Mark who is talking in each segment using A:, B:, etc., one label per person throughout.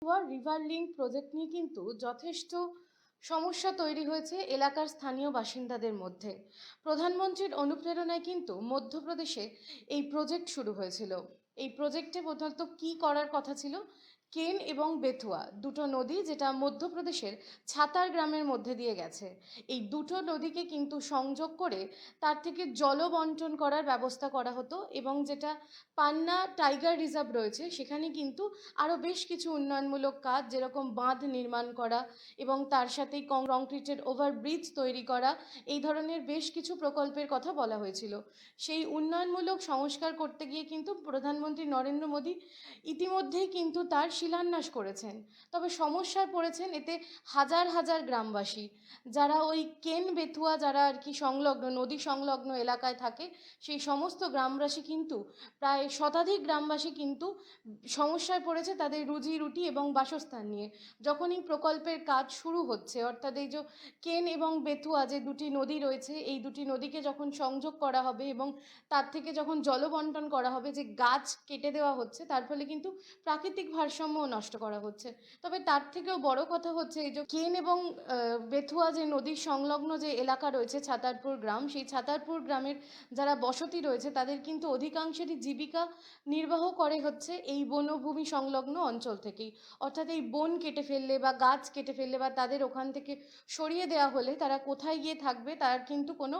A: River link project নিয়ে কিন্তু যথেষ্ট সমস্যা তৈরি হয়েছে এলাকার স্থানীয় বাসিন্দাদের মধ্যে। প্রধানমন্ত্রীর অনুপ্রেরণায় কিন্তু মধ্যপ্রদেশে এই প্রজেক্ট শুরু হয়েছিল। এই প্রজেক্টে প্রধানত কী করার কথা ছিল? কেন এবং বেথুয়া দুটো নদী, যেটা মধ্যপ্রদেশের ছাতার গ্রামের মধ্যে দিয়ে গেছে, এই দুটো নদীকে কিন্তু সংযোগ করে তার থেকে জল বন্টন করার ব্যবস্থা করা হতো। এবং যেটা পান্না টাইগার রিজার্ভ রয়েছে, সেখানে কিন্তু আরও বেশ কিছু উন্নয়নমূলক কাজ, যেরকম বাঁধ নির্মাণ করা এবং তার সাথেই কংক্রিটের ওভারব্রিজ তৈরি করা, এই ধরনের বেশ কিছু প্রকল্পের কথা বলা হয়েছিল। সেই উন্নয়নমূলক সংস্কার করতে গিয়ে কিন্তু প্রধানমন্ত্রী নরেন্দ্র মোদী ইতিমধ্যেই কিন্তু তার শিলান্যাস করেছেন। তবে সমস্যায় পড়েছেন এতে হাজার হাজার গ্রামবাসী, যারা ওই কেন বেথুয়া, যারা আর কি সংলগ্ন নদী সংলগ্ন এলাকায় থাকে, সেই সমস্ত গ্রামবাসী কিন্তু প্রায় শতাধিক গ্রামবাসী কিন্তু সমস্যায় পড়েছে তাদের রুজি রুটি এবং বাসস্থান নিয়ে। যখন এই প্রকল্পের কাজ শুরু হচ্ছে, অর্থাৎ এই যে কেন এবং বেথুয়া যে দুটি নদী রয়েছে, এই দুটি নদীকে যখন সংযোগ করা হবে এবং তার থেকে যখন জলবন্টন করা হবে, যে গাছ কেটে দেওয়া হচ্ছে, তার ফলে কিন্তু প্রাকৃতিক ভারসাম্যও নষ্ট করা হচ্ছে। তবে তার থেকেও বড় কথা হচ্ছে এই যে কেন এবং বেথুয়া যে নদীর সংলগ্ন যে এলাকা রয়েছে ছাতারপুর গ্রাম, সেই ছাতারপুর গ্রামের যারা বসতি রয়েছে তাদের কিন্তু অধিকাংশেরই জীবিকা নির্বাহ করে হচ্ছে এই বনভূমি সংলগ্ন অঞ্চল থেকেই। অর্থাৎ এই বন কেটে ফেললে বা গাছ কেটে ফেললে বা তাদের ওখান থেকে সরিয়ে দেওয়া হলে তারা কোথায় গিয়ে থাকবে তার কিন্তু কোনো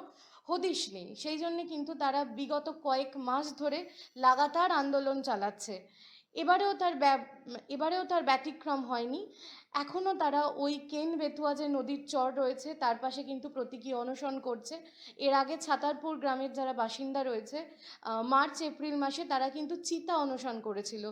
A: হদিশ নেই। সেই জন্যে কিন্তু তারা বিগত কয়েক মাস ধরে লাগাতার আন্দোলন চালাচ্ছে। এবারেও তার ব্যতিক্রম হয়নি। এখনও তারা ওই কেন বেথুয়া যে নদীর চর রয়েছে তার পাশে কিন্তু প্রতীকী অনশন করছে। এর আগে ছাতারপুর গ্রামের যারা বাসিন্দা রয়েছে, মার্চ এপ্রিল মাসে তারা কিন্তু চিতা অনশন করেছিল।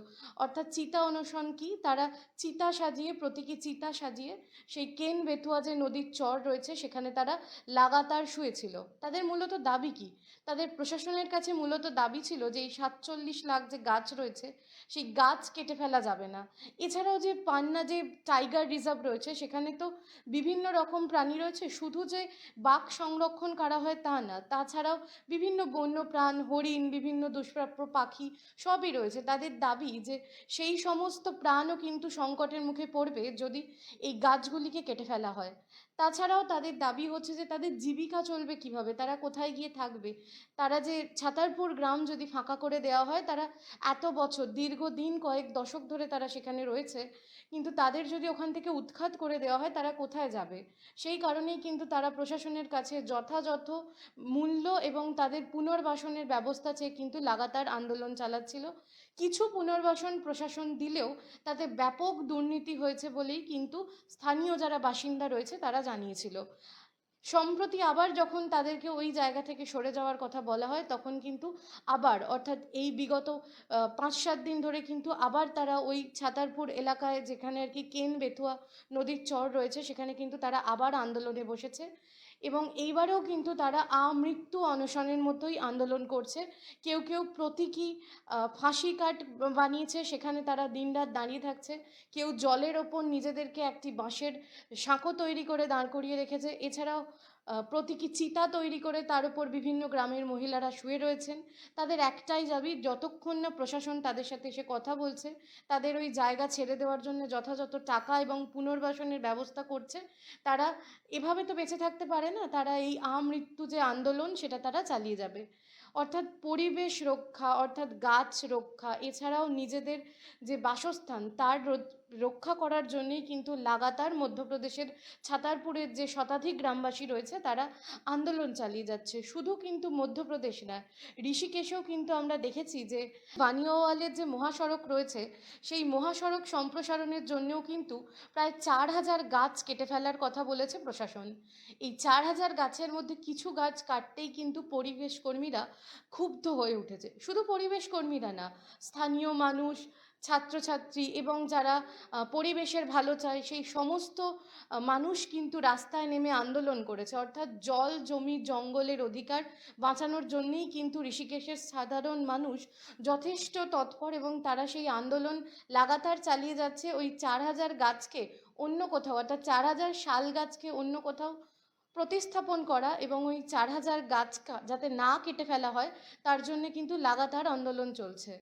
A: অর্থাৎ চিতা অনশন কি? তারা চিতা সাজিয়ে, প্রতীকী চিতা সাজিয়ে সেই কেন বেথুয়া যে নদীর চর রয়েছে সেখানে তারা লাগাতার শুয়েছিল। তাদের মূলত দাবি কি? তাদের প্রশাসনের কাছে মূলত দাবি ছিল যে এই ৪৭ লাখ যে গাছ রয়েছে সেই গাছ কেটে ফেলা যাবে না। এছাড়াও যে পান্না যে টাইগার রিজার্ভ রয়েছে, সেখানে তো বিভিন্ন রকম প্রাণী রয়েছে, শুধু যে বাঘ সংরক্ষণ করা হয় তা না, তাছাড়াও বিভিন্ন বন্যপ্রাণ, হরিণ, বিভিন্ন দুষ্প্রাপ্য পাখি সবই রয়েছে। তাদের দাবি যে সেই সমস্ত প্রাণও কিন্তু সংকটের মুখে পড়বে যদি এই গাছগুলিকে কেটে ফেলা হয়। তাছাড়াও তাদের দাবি হচ্ছে যে তাদের জীবিকা চলবে কিভাবে, তারা কোথায় গিয়ে থাকবে। তারা যে ছাতারপুর গ্রাম যদি ফাঁকা করে দেওয়া হয়, তারা এত বছর দীর্ঘদিন কয়েক দশক ধরে তারা সেখানে রয়েছে, কিন্তু তাদের যদি ওখান থেকে উৎখাত করে দেওয়া হয় তারা কোথায় যাবে? সেই কারণেই কিন্তু তারা প্রশাসনের কাছে যথাযথ মূল্য এবং তাদের পুনর্বাসনের ব্যবস্থা চেয়ে কিন্তু লাগাতার আন্দোলন চালাচ্ছিল। কিছু পুনর্বাসন প্রশাসন দিলেও তাতে ব্যাপক দুর্নীতি হয়েছে বলেই কিন্তু স্থানীয় যারা বাসিন্দা রয়েছে তারা জানিয়েছিল। সম্প্রতি আবার যখন তাদেরকে ওই জায়গা থেকে সরে যাওয়ার কথা বলা হয়, তখন কিন্তু আবার, অর্থাৎ এই বিগত ৫-৭ দিন ধরে কিন্তু আবার তারা ওই ছাতারপুর এলাকায়, যেখানে আর কি কেন বেথুয়া নদীর চর রয়েছে, সেখানে কিন্তু তারা আবার আন্দোলনে বসেছে। এবং এইবারেও কিন্তু তারা আমৃত্যু অনশনের মতোই আন্দোলন করছে। কেউ কেউ প্রতীকী ফাঁসি কাঠ বানিয়েছে, সেখানে তারা দিনরাত দাঁড়িয়ে থাকছে। কেউ জলের ওপর নিজেদেরকে একটি বাঁশের সাঁকো তৈরি করে দাঁড় করিয়ে রেখেছে। এছাড়াও প্রতীকী চিতা তৈরি করে তার উপর বিভিন্ন গ্রামের মহিলারা শুয়ে রয়েছেন। তাদের একটাই দাবি, যতক্ষণ না প্রশাসন তাদের সাথে এসে কথা বলছে, তাদের ওই জায়গা ছেড়ে দেওয়ার জন্য যথাযথ টাকা এবং পুনর্বাসনের ব্যবস্থা করছে, তারা এভাবে তো বেঁচে থাকতে পারে না। তারা এই আমৃত্যু যে আন্দোলন সেটা তারা চালিয়ে যাবে। অর্থাৎ পরিবেশ রক্ষা, অর্থাৎ গাছ রক্ষা, এছাড়াও নিজেদের যে বাসস্থান তার রক্ষা করার জন্যই কিন্তু লাগাতার মধ্যপ্রদেশের ছাতারপুরের যে শতাধিক গ্রামবাসী রয়েছে তারা আন্দোলন চালিয়ে যাচ্ছে। শুধু কিন্তু মধ্যপ্রদেশ না, ঋষিকেশেও কিন্তু আমরা দেখেছি যে বানিয়াওয়ালের যে মহাসড়ক রয়েছে, সেই মহাসড়ক সম্প্রসারণের জন্যও কিন্তু প্রায় ৪,০০০ গাছ কেটে ফেলার কথা বলেছে প্রশাসন। এই ৪,০০০ গাছের মধ্যে কিছু গাছ কাটতেই কিন্তু পরিবেশ কর্মীরা ক্ষুব্ধ হয়ে উঠেছে। শুধু পরিবেশ কর্মীরা না, স্থানীয় মানুষ, ছাত্রছাত্রী এবং যারা পরিবেশের ভালো চায় সেই সমস্ত মানুষ কিন্তু রাস্তায় নেমে আন্দোলন করেছে। অর্থাৎ জল, জমি, জঙ্গলের অধিকার বাঁচানোর জন্যেই কিন্তু ঋষিকেশের সাধারণ মানুষ যথেষ্ট তৎপর এবং তারা সেই আন্দোলন লাগাতার চালিয়ে যাচ্ছে। ওই ৪,০০০ গাছকে অন্য কোথাও, অর্থাৎ ৪,০০০ শাল গাছকে অন্য কোথাও প্রতিস্থাপন করা এবং ওই ৪,০০০ গাছ যাতে না কেটে ফেলা হয় তার জন্য কিন্তু লাগাতার আন্দোলন চলছে।